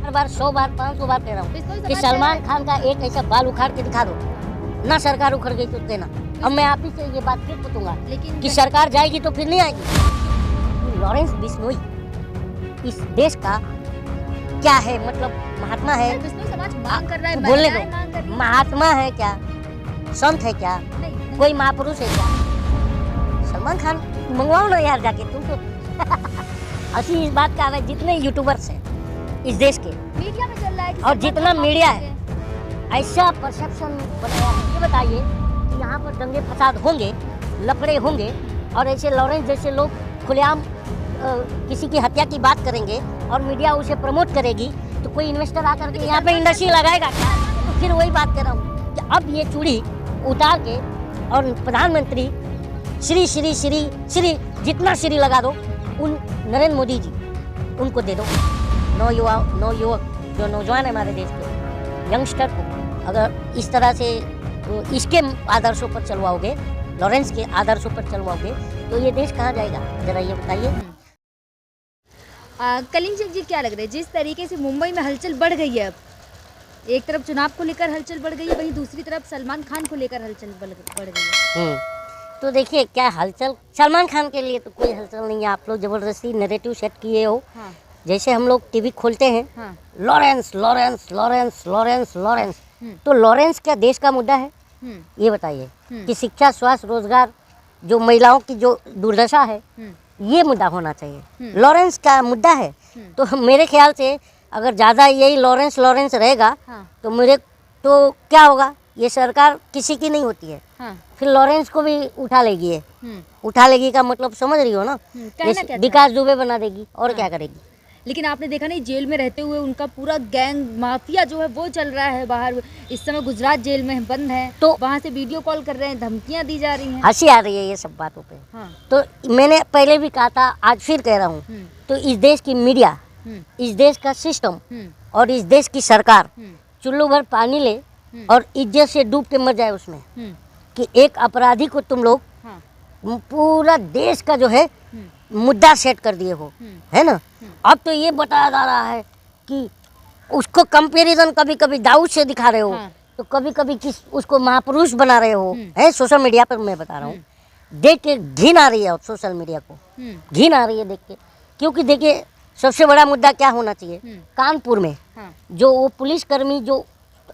हर बार 100 बार 500 बार कह रहा हूँ कि सलमान खान का एक ऐसा बाल उखाड़ के दिखा दो ना, सरकार उखड़ गई तो देना। अब मैं आप ही से ये बात फिर पूछूंगा कि सरकार जाएगी तो फिर नहीं आएगी। लॉरेंस बिश्नोई इस देश का क्या है, मतलब महात्मा है, समाज मांग कर रहा है, बोलने दो, महात्मा है क्या, संत है क्या, कोई महापुरुष है क्या? सलमान खान मंगवाओ ना यार जाके, तुम तो असली इस बात का है। जितने यूट्यूबर्स हैं इस देश के, मीडिया में चल रहा है और जितना मीडिया है, ऐसा परसेप्शन बनाया है। ये बताइए कि यहाँ पर दंगे फसाद होंगे, लफड़े होंगे, और ऐसे लॉरेंस जैसे लोग खुलेआम किसी की हत्या की बात करेंगे और मीडिया उसे प्रमोट करेगी, तो कोई इन्वेस्टर आकर के यहाँ पे इंडस्ट्री लगाएगा क्या? तो फिर वही बात कर रहा हूँ कि अब ये चूड़ी उतार के और प्रधानमंत्री श्री श्री श्री श्री जितना श्री लगा दो उन नरेंद्र मोदी जी उनको दे दो। नौयुवक जो नौजवान है हमारे देश के यंगस्टर को अगर इस तरह से इसके आदर्शों पर चलवाओगे, लॉरेंस के आदर्शों पर चलवाओगे, तो ये देश कहाँ जाएगा, जरा ये बताइए। कलीम सिंह जी, क्या लग रहा है जिस तरीके से मुंबई में हलचल बढ़ गई है, अब एक तरफ चुनाव को लेकर हलचल बढ़ गई है, वहीं दूसरी तरफ सलमान खान को लेकर हलचल बढ़ गई है। तो देखिए क्या हलचल, सलमान खान के लिए तो कोई हलचल नहीं है। आप लोग जबरदस्ती नैरेटिव सेट किए हो। हाँ। जैसे हम लोग टीवी खोलते हैं, हाँ। Lawrence Lawrence Lawrence Lawrence Lawrence, तो लॉरेंस क्या देश का मुद्दा है? ये बताइए कि शिक्षा, स्वास्थ्य, रोजगार, जो महिलाओं की जो दुर्दशा है, ये मुद्दा होना चाहिए। लॉरेंस का मुद्दा है। तो मेरे ख्याल से अगर ज़्यादा यही लॉरेंस लॉरेंस रहेगा, हाँ। तो क्या होगा, ये सरकार किसी की नहीं होती है। हाँ। फिर लॉरेंस को भी उठा लेगी है। उठा लेगी का मतलब समझ रही हो ना, विकास दुबे बना देगी और हाँ। क्या करेगी। लेकिन आपने देखा नहीं, जेल में रहते हुए उनका पूरा गैंग माफिया जो है वो चल रहा है बाहर। इस समय गुजरात जेल में बंद है, तो वहाँ से वीडियो कॉल कर रहे हैं, धमकियाँ दी जा रही हैं। हंसी आ रही है ये सब बातों पे। हाँ। तो मैंने पहले भी कहा था, आज फिर कह रहा हूँ, तो इस देश की मीडिया, इस देश का सिस्टम और इस देश की सरकार चुल्लू भर पानी ले और इज्जत से डूब के मर जाए उसमें, कि एक अपराधी को तुम लोग पूरा देश का जो है मुद्दा सेट कर दिए हो, है ना। अब तो ये बताया जा रहा है कि उसको कंपैरिजन कभी कभी दाऊद से दिखा रहे हो, हाँ। तो कभी कभी उसको महापुरुष बना रहे हो, है सोशल मीडिया पर। मैं बता रहा हूँ, देख के घिन आ रही है, सोशल मीडिया को घिन आ रही है देख के। क्योंकि देखिए सबसे बड़ा मुद्दा क्या होना चाहिए, कानपुर में हाँ। जो वो पुलिसकर्मी, जो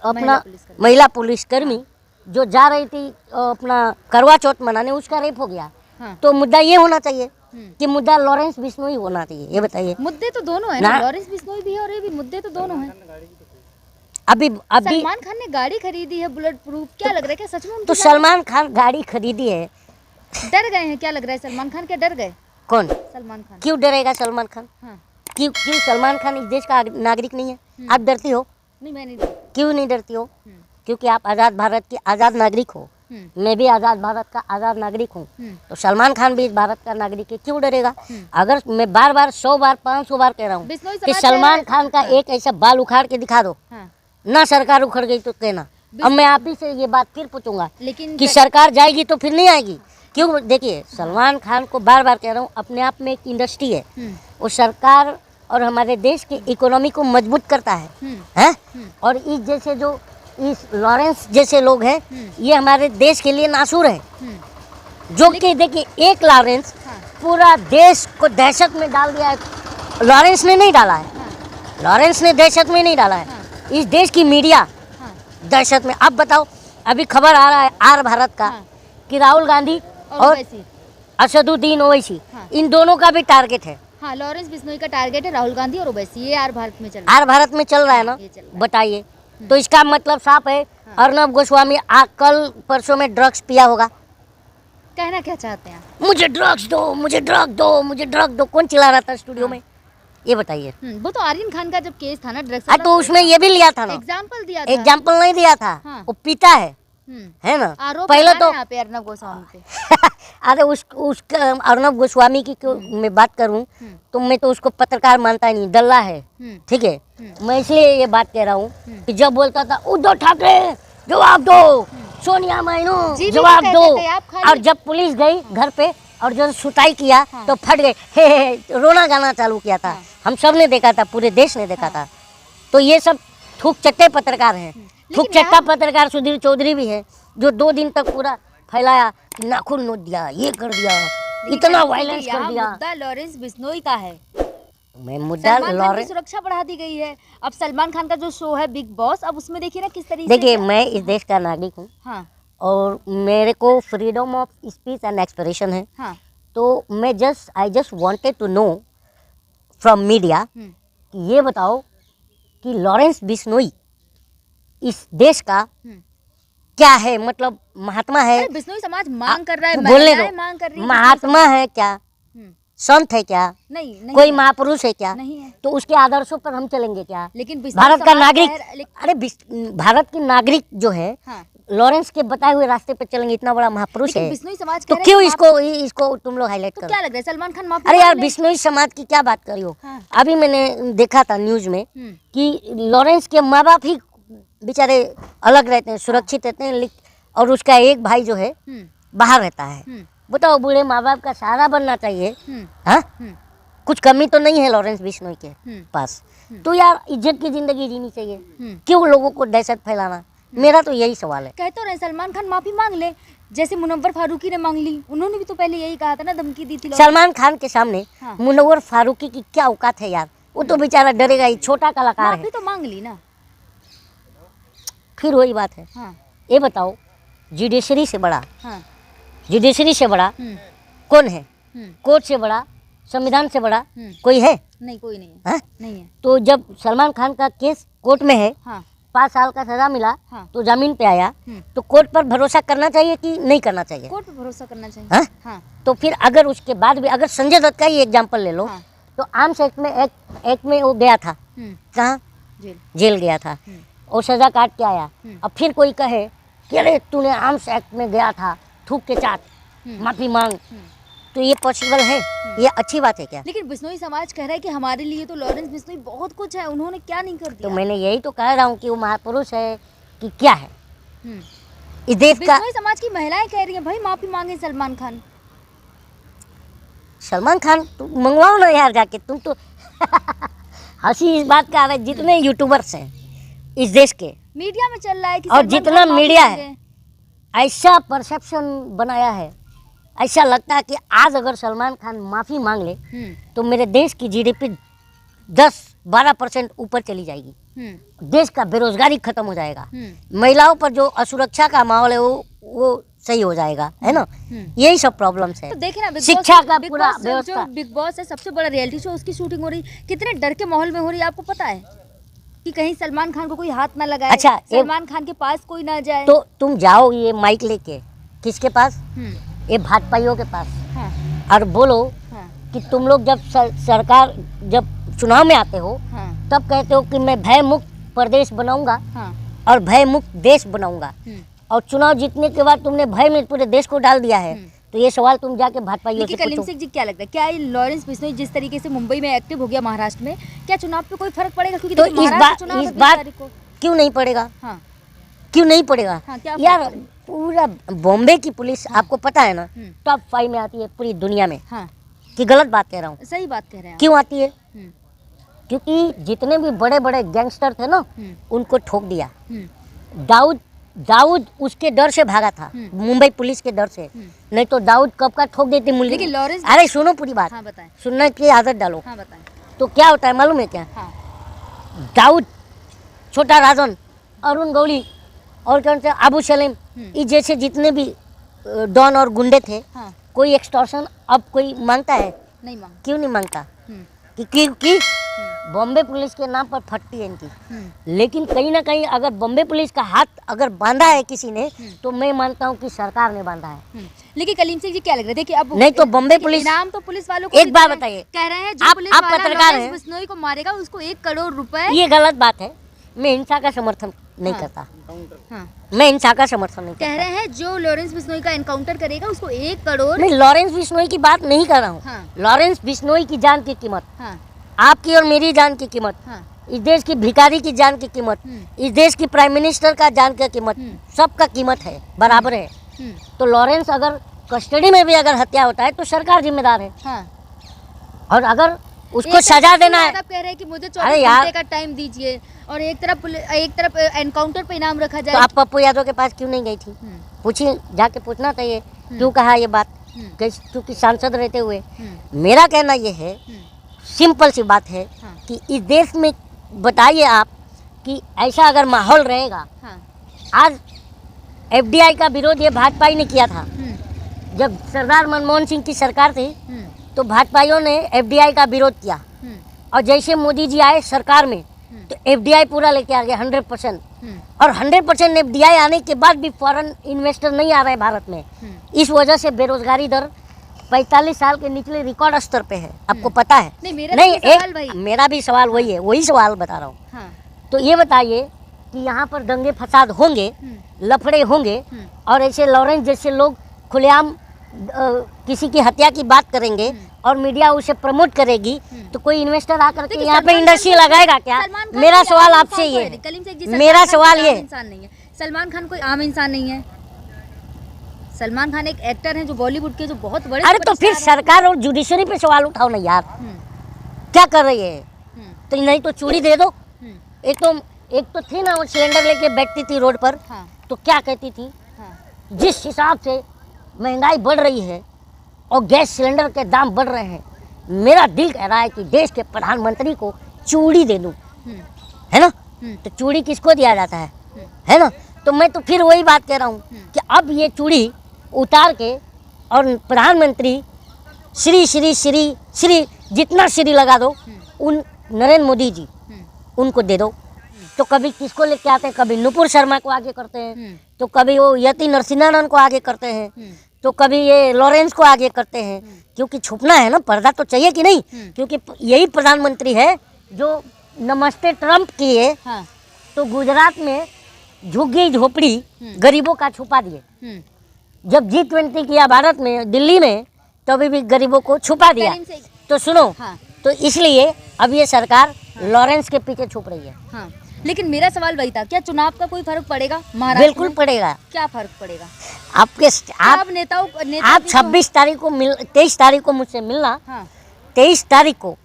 अपना महिला पुलिसकर्मी जो जा रही थी अपना करवा चौथ मनाने, उसका रेप हो गया। हाँ। तो मुद्दा ये होना चाहिए कि मुद्दा लॉरेंस बिश्नोई होना चाहिए। ये बताइए, मुद्दे तो दोनों है ना, लॉरेंस बिश्नोई भी है और ये भी, मुद्दे तो दोनों हैं। अभी सलमान खान ने गाड़ी खरीदी है बुलेट प्रूफ, क्या लग रहा है, क्या सच में? तो सलमान खान गाड़ी खरीदी है, डर गए हैं क्या लग रहा है सलमान खान? क्या डर गए? कौन? सलमान खान। क्यों डरेगा सलमान खान? हाँ। क्यों सलमान खान इस देश का नागरिक नहीं है? आप डरती हो? नहीं, मैं नहीं डरती। क्यों नहीं डरती हो? क्योंकि आप आज़ाद भारत की आज़ाद नागरिक हो, मैं भी आज़ाद भारत का आज़ाद नागरिक हूँ, तो सलमान खान भी इस भारत का नागरिक है, क्यों डरेगा? अगर मैं बार बार 100 बार 500 बार कह रहा हूँ कि सलमान खान का एक ऐसा बाल उखाड़ के दिखा दो, ना सरकार उखड़ गई तो कहना। अब मैं आप ही से ये बात फिर पूछूंगा कि सरकार जाएगी तो फिर नहीं आएगी। क्यों? देखिए सलमान खान को बार बार कह रहा हूँ, अपने आप में एक इंडस्ट्री है, वो सरकार और हमारे देश की इकोनॉमी को मजबूत करता है। और इस जैसे जो इस लॉरेंस जैसे लोग हैं, ये हमारे देश के लिए नासूर है। जो कि देखिए एक लॉरेंस पूरा देश को दहशत में डाल दिया है। लॉरेंस ने नहीं डाला है, लॉरेंस ने दहशत में नहीं डाला है, इस देश की मीडिया दहशत में। अब बताओ, अभी खबर आ रहा है आर भारत का कि राहुल गांधी और असदुद्दीन ओवैसी, इन दोनों का भी टारगेट है। हाँ, लॉरेंस बिश्नोई का टारगेट है राहुल गांधी और ओवैसी, ये आर भारत में चल रहा है। आर भारत में चल रहा है ना, बताइए। तो इसका मतलब साफ है, अर्नब गोस्वामी कल परसों में ड्रग्स पिया होगा। कहना क्या चाहते हैं? मुझे ड्रग्स दो, मुझे ड्रग दो, मुझे ड्रग दो। कौन चिल्ला रहा था स्टूडियो में, ये बताइए। वो तो आर्यन खान का जब केस था ना ड्रग्स, तो उसमें ये भी लिया था ना, एग्जाम्पल दिया था। एग्जाम्पल नहीं दिया था, वो पीता है ना। पहले तो अर्नब गोस्वामी पे अरे उसका अर्नब गोस्वामी की मैं बात करूं तो मैं तो उसको पत्रकार मानता ही नहीं, दल्ला है, ठीक है। मैं इसलिए ये बात कह रहा हूँ कि जब बोलता था उद्धव ठाकरे जवाब दो, सोनिया माइनो जवाब दो, और जब पुलिस गई घर पे और जब सुताई किया तो फट गए, हे रोना गाना चालू किया था। हम सब ने देखा था, पूरे देश ने देखा था। तो ये सब थूक चट्टे पत्रकार हैं। थूक चट्टा पत्रकार सुधीर चौधरी भी है, जो 2 दिन तक पूरा फैलाया कि नाखून नोच दिया, ये कर दिया, इतना वायलेंस कर दिया। मुद्दा लॉरेंस बिश्नोई का है। मैं मुद्दा सलमान खान की लॉरेंस, सुरक्षा बढ़ा दी गई है। अब सलमान खान का जो शो है बिग बॉस, अब उसमें देखिए ना किस तरीके देखिए मैं इस देश का नागरिक हूँ हाँ और मेरे को freedom of speech and expression है। हाँ तो मैं I just wanted to know from media कि ये बताओ कि लॉरेंस बिश्नोई इस देश का क्या है, मतलब महात्मा है? अरे बिश्नोई समाज मांग कर रहा है, बोलने महिलाएं दो, मांग कर रही है। महात्मा है क्या, हम्म, संत है क्या, नहीं कोई है, महापुरुष है क्या? नहीं है। तो उसके आदर्शों पर हम चलेंगे क्या? लेकिन बिश्नोई भारत का समाज नागरिक, अरे भारत की नागरिक जो है हाँ, लॉरेंस के बताए हुए रास्ते पे चलेंगे, इतना बड़ा महापुरुष लेकिन है। बिश्नोई समाज तो कह रहे क्यों हैं कि इसको तुम लोग हाईलाइट तो करो? क्या लग रहा है सलमान खान माफी अरे यार मांग ले? बिश्नोई समाज की क्या बात कर रही हो? हाँ। अभी मैंने देखा था न्यूज में कि लॉरेंस के माँ बाप ही बेचारे अलग रहते हैं, सुरक्षित रहते हैं, और उसका एक भाई जो है बाहर रहता है। बताओ, बूढ़े माँ बाप का सहारा बनना चाहिए। हाँ, कुछ कमी तो नहीं है लॉरेंस बिश्नोई के पास। तो यार इज्जत की जिंदगी जीनी चाहिए, क्यों लोगों को दहशत फैलाना? मेरा तो यही सवाल है। कहते रहे सलमान खान माफी मांग ले, जैसे मुनव्वर फारूकी ने मांग ली, उन्होंने भी तो पहले यही कहा था ना, धमकी दी थी। सलमान खान के सामने हाँ। मुनव्वर फारूकी की क्या औकात है यार? वो तो बेचारा डरेगा ही, छोटा कलाकार है। माफी तो मांग ली ना। फिर वही बात है। हाँ ये बताओ, जुडिशरी से बड़ा, हाँ जुडिशरी से बड़ा कौन है? कोर्ट से बड़ा, संविधान से बड़ा कोई है? नहीं, कोई नहीं है। हाँ? नहीं है। तो जब सलमान खान का केस कोर्ट में है, हाँ 5 साल का सजा मिला, हाँ। तो जमीन पे आया, तो कोर्ट पर भरोसा करना चाहिए कि नहीं करना चाहिए? कोर्ट पे भरोसा करना चाहिए। हाँ? हाँ तो फिर अगर उसके बाद भी, अगर संजय दत्त का ही एग्जाम्पल ले लो, हाँ। तो आर्म्स एक्ट में एक में वो गया था, कहाँ? जेल गया था, और सजा काट के आया। अब फिर कोई कहे कि अरे तूने आर्म्स एक्ट में गया था, थूक के चाट, माफी मांग, तो ये पॉसिबल है? ये अच्छी बात है क्या? लेकिन बिश्नोई समाज कह रहा है कि हमारे लिए तो लॉरेंस बिश्नोई बहुत कुछ है, उन्होंने क्या नहीं कर दिया। तो मैंने यही तो कह रहा हूँ कि वो महापुरुष है कि क्या है इस देश का? बिश्नोई समाज की महिलाएं कह रही हैं भाई माफी मांगे सलमान खान। सलमान खान तुम मंगवाओ ना यार जाके, तुम तो हंसी इस बात का आ रहा है, जितने यूट्यूबर्स हैं इस देश के, मीडिया में चल रहा है कि और सलमान जितना खान माफी मीडिया मांगे। है, ऐसा परसेप्शन बनाया है, ऐसा लगता है कि आज अगर सलमान खान माफ़ी मांग ले तो मेरे देश की जीडीपी 10-12% ऊपर चली जाएगी, देश का बेरोजगारी खत्म हो जाएगा, महिलाओं पर जो असुरक्षा का माहौल है वो सही हो जाएगा, है ना? यही सब प्रॉब्लम्स है। तो देखिए ना, शिक्षा का पूरा व्यवस्था, जो बिग बॉस है सबसे बड़ा रियलिटी शो, उसकी शूटिंग हो रही, कितने डर के माहौल में हो रही है, आपको पता है कि कहीं सलमान खान को कोई हाथ ना लगाए। अच्छा, सलमान खान के पास कोई ना जाए। तो तुम जाओ ये माइक लेके किसके पास? ये भाजपाइयों के पास, हाँ, और बोलो कि तुम लोग जब सरकार, जब चुनाव में आते हो, तब कहते हो कि मैं भय मुक्त प्रदेश बनाऊंगा और भय मुक्त देश बनाऊंगा, और चुनाव जीतने के बाद तुमने भय में पूरे देश को डाल दिया है। तो ये सवाल तुम जाके भाजपाइयों से कलीम पूछो। सिंह जी, क्या लगता है, क्या ये लॉरेंस बिश्नोई जिस तरीके से मुंबई में एक्टिव हो गया महाराष्ट्र में, क्या चुनाव पे कोई फर्क पड़ेगा? क्योंकि तो देखिए, महाराष्ट्र चुनाव है इस 20 बार तारीख को। क्यों नहीं पड़ेगा? हाँ, क्यों नहीं पड़ेगा? हाँ, क्या यार फर्क पूरा बॉम्बे की पुलिस, आपको पता है ना, टॉप 5 में आती है पूरी दुनिया में। हाँ, कि गलत बात कह रहा हूँ? सही बात कह रहे हैं आप। क्यों आती है? क्योंकि जितने भी बड़े बड़े गैंगस्टर थे ना, उनको ठोक दिया। दाऊद उसके डर से भागा था, मुंबई पुलिस के डर से, नहीं तो दाऊद कब का ठोक देती मुल्ली। लेकिन लॉरेंस, अरे सुनो पूरी बात। हाँ बताएं। सुनने की आदत डालो। हाँ बताएं। तो क्या होता है मालूम है क्या? हाँ, दाऊद, छोटा राजन, अरुण गौली और कौन से अबू सलीम, ये जैसे जितने भी डॉन और गुंडे थे, हाँ, कोई एक्सटॉर्शन अब कोई मांगता है? नहीं मांग। क्यों नहीं मांगता? क्योंकि बॉम्बे पुलिस के नाम पर फटती है इनकी। लेकिन कहीं ना कहीं अगर बॉम्बे पुलिस का हाथ अगर बांधा है किसी ने, तो मैं मानता हूँ कि सरकार ने बांधा है। लेकिन कलीम सिंह जी, क्या लग रहा है कि अब नहीं तो बॉम्बे पुलिस, इनाम तो पुलिस वालों को एक बात बताइए, कह रहे हैं, जो आप पुलिस वाला पत्रकार लॉरेंस हैं, बिश्नोई को मारेगा उसको 1 करोड़ रुपए। ये गलत बात है। मैं हिंसा का समर्थन नहीं करता। हाँ, मैं हिंसा का समर्थन नहीं कह करता। रहे हैं जो लॉरेंस बिश्नोई का एनकाउंटर करेगा उसको 1 करोड़। मैं लॉरेंस बिश्नोई की बात नहीं कर रहा हूँ। हाँ, लॉरेंस बिश्नोई की जान की कीमत, हाँ, आपकी और मेरी जान की कीमत, हाँ, इस देश की भिखारी की जान की कीमत, इस देश की प्राइम मिनिस्टर का जान की कीमत, सबका कीमत है, बराबर है। तो लॉरेंस अगर कस्टडी में भी अगर हत्या होता है तो सरकार जिम्मेदार है। हाँ, और अगर उसको सजा देना है। आप कह रहे हैं कि मुझे अरे 24 यार, घंटे का टाइम दीजिए और एक तरफ एनकाउंटर पे इनाम रखा तो जाए। आप पप्पू यादव के पास क्यों नहीं गई थी? पूछिए, जाके पूछना चाहिए क्यों कहा ये बात, क्योंकि सांसद रहते हुए। मेरा कहना ये है, सिंपल सी बात है कि इस देश में बताइए आप कि ऐसा अगर माहौल रहेगा। आज एफडीआई का विरोध ये भाजपा ही ने किया था। जब सरदार मनमोहन सिंह की सरकार थी तो भाजपाइयों ने एफडीआई का विरोध किया, और जैसे मोदी जी आए सरकार में तो एफडीआई पूरा लेके आ गए 100%। और 100% एफडीआई आने के बाद भी फॉरेन इन्वेस्टर नहीं आ रहे भारत में। इस वजह से बेरोजगारी दर 45 साल के निचले रिकॉर्ड स्तर पे है, आपको पता है? मेरा भी सवाल वही है, वही सवाल बता रहा हूँ। तो ये बताइए कि यहाँ पर दंगे फसाद होंगे, लफड़े होंगे, और ऐसे लॉरेंस जैसे लोग खुलेआम किसी की हत्या की बात करेंगे और मीडिया उसे प्रमोट करेगी, तो कोई इन्वेस्टर आकर के यहाँ पे इंडस्ट्री लगाएगा क्या? मेरा सवाल आपसे ये है, मेरा सवाल ये। सलमान खान कोई आम इंसान नहीं है। सलमान खान एक एक्टर हैं जो बॉलीवुड के जो बहुत बड़े। अरे तो फिर सरकार और जुडिशरी पे सवाल उठाओ ना यार, क्या कर रही है? तो नहीं तो चूड़ी दे दो। एक तो थी ना, वो सिलेंडर लेके बैठती थी रोड पर, तो क्या कहती थी, जिस हिसाब से महंगाई बढ़ रही है और गैस सिलेंडर के दाम बढ़ रहे हैं, मेरा दिल कह रहा है कि देश के प्रधानमंत्री को चूड़ी दे दूं, है ना? तो चूड़ी किसको दिया जाता है ना? तो मैं तो फिर वही बात कह रहा हूँ कि अब ये चूड़ी उतार के और प्रधानमंत्री श्री श्री श्री श्री जितना श्री लगा दो, उन नरेंद्र मोदी जी उनको दे दो। तो कभी किसको लेके आते हैं, कभी नुपुर शर्मा को आगे करते हैं, तो कभी वो यति नरसिंहानंद को आगे करते हैं, तो कभी ये लॉरेंस को आगे करते हैं, क्योंकि छुपना है ना, पर्दा तो चाहिए कि नहीं? क्योंकि यही प्रधानमंत्री है जो नमस्ते ट्रम्प किए तो गुजरात में झुग्गी झोपड़ी गरीबों का छुपा दिए। जब G20 किया भारत में दिल्ली में, तभी भी गरीबों को छुपा दिया। तो सुनो, तो इसलिए अब ये सरकार लॉरेंस के पीछे छुप रही है। लेकिन मेरा सवाल वही था, क्या चुनाव का कोई फर्क पड़ेगा महाराष्ट्र? बिल्कुल पड़ेगा। क्या फर्क पड़ेगा? आप नेताओं 26 तारीख को 23 तारीख को मुझसे मिलना। 23 तारीख को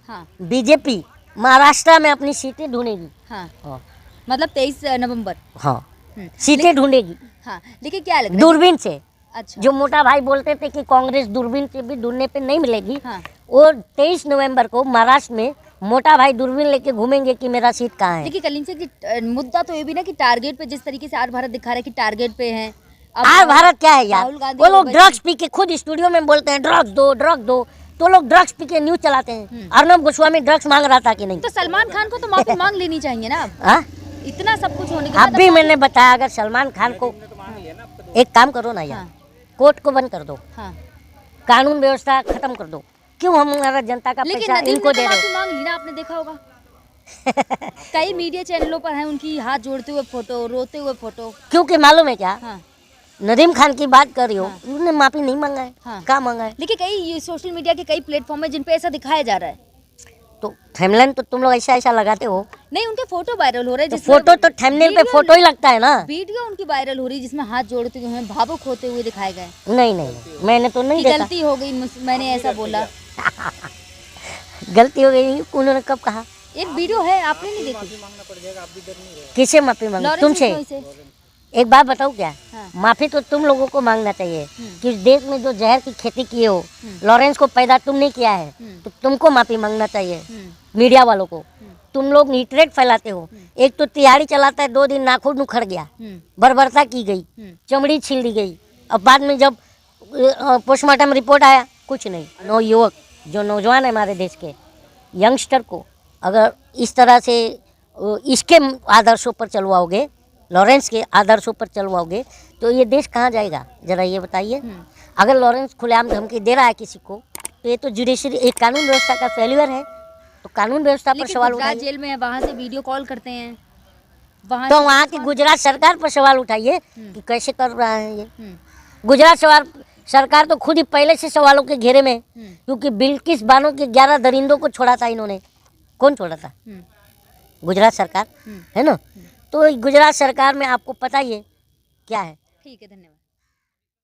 बीजेपी महाराष्ट्र में अपनी सीटें ढूंढेगी। मतलब 23 नवंबर। सीटें ढूंढेगी। लेकिन क्या लग रहा है? दूरबीन से। अच्छा। जो मोटा भाई बोलते थे कि कांग्रेस दूरबीन से भी ढूंढने पे नहीं मिलेगी, और 23 नवंबर को महाराष्ट्र में मोटा भाई दूरबीन लेके घूमेंगे कि मेरा सीट कहाँ है। देखिए कलिंग से कि मुद्दा तो ये भी ना कि टारगेट पे, जिस तरीके से आज भारत दिखा रहा है कि टारगेट पे है। आज भारत क्या है यार? वो लोग ड्रग्स पी के खुद स्टूडियो में बोलते हैं ड्रग्स दो, तो लोग ड्रग्स पी के न्यूज चलाते हैं। अर्नब गोस्वामी ड्रग्स मांग रहा था कि नहीं? तो सलमान खान को तो माफी मांग लेनी चाहिए ना अब। इतना सब कुछ होने के बाद अभी मैंने बताया, अगर सलमान खान को एक काम करो ना यार, कोर्ट को बंद कर दो, कानून व्यवस्था खत्म कर दो, क्यों हमारा जनता का पैसा इनको दे दो? मांग ली ना, आपने देखा होगा कई मीडिया चैनलों पर है उनकी हाथ जोड़ते हुए फोटो, रोते हुए फोटो। क्योंकि मालूम है क्या, नदीम खान की बात कर रही हो, उन्होंने माफी नहीं मांगा है। क्या मांगा है? लेकिन कई सोशल मीडिया के कई प्लेटफॉर्म है जिन पे ऐसा दिखाया जा रहा है। तो थंबनेल तो तुम लोग ऐसा लगाते हो। नहीं, उनके फोटो वायरल हो रहे हैं। तो फोटो तो थंबनेल पे फोटो ही लगता है ना। वीडियो उनकी वायरल हो रही है जिसमें हाथ जोड़ते हुए भावुक होते हुए दिखाए गए। नहीं, मैंने तो नहीं देखा। गलती हो गई, मैंने ऐसा बोला। गलती हो गई, उन्होंने कब कहा? एक वीडियो है, आपने नहीं देखी? किसे माफी मांगी? तुमसे। एक बात बताओ क्या, माफी तो तुम लोगों को मांगना चाहिए कि इस देश में जो जहर की खेती किए हो, लॉरेंस को पैदा तुमने किया है, तो तुमको माफी मांगना चाहिए। मीडिया वालों को, तुम लोग नीटरेट फैलाते हो। एक तो तिहाड़ी चलाता है, 2 दिन नाखून उखड़ गया, बर्बरता की गई, चमड़ी छील दी गई, अब बाद में जब पोस्टमार्टम रिपोर्ट आया कुछ नहीं। युवक जो नौजवान है हमारे देश के, यंगस्टर को अगर इस तरह से इसके आदर्शों पर चलवाओगे, लॉरेंस के आदर्शों पर चलवाओगे, तो ये देश कहाँ जाएगा? जरा ये बताइए। अगर लॉरेंस खुलेआम धमकी दे रहा है किसी को, तो ये तो जुडिशरी, एक कानून व्यवस्था का फेल्यूर है। तो कानून व्यवस्था पर सवाल उठाइए। जेल में है, वहाँ से वीडियो कॉल करते हैं, वहाँ की गुजरात सरकार पर सवाल उठाइए कि कैसे कर रहा है ये। गुजरात सरकार तो खुद ही पहले से सवालों के घेरे में, क्योंकि बिल्किस बानो के 11 दरिंदों को छोड़ा था इन्होंने। कौन छोड़ा था? गुजरात सरकार, है ना? तो गुजरात सरकार में आपको पता ही है क्या है। ठीक है, धन्यवाद।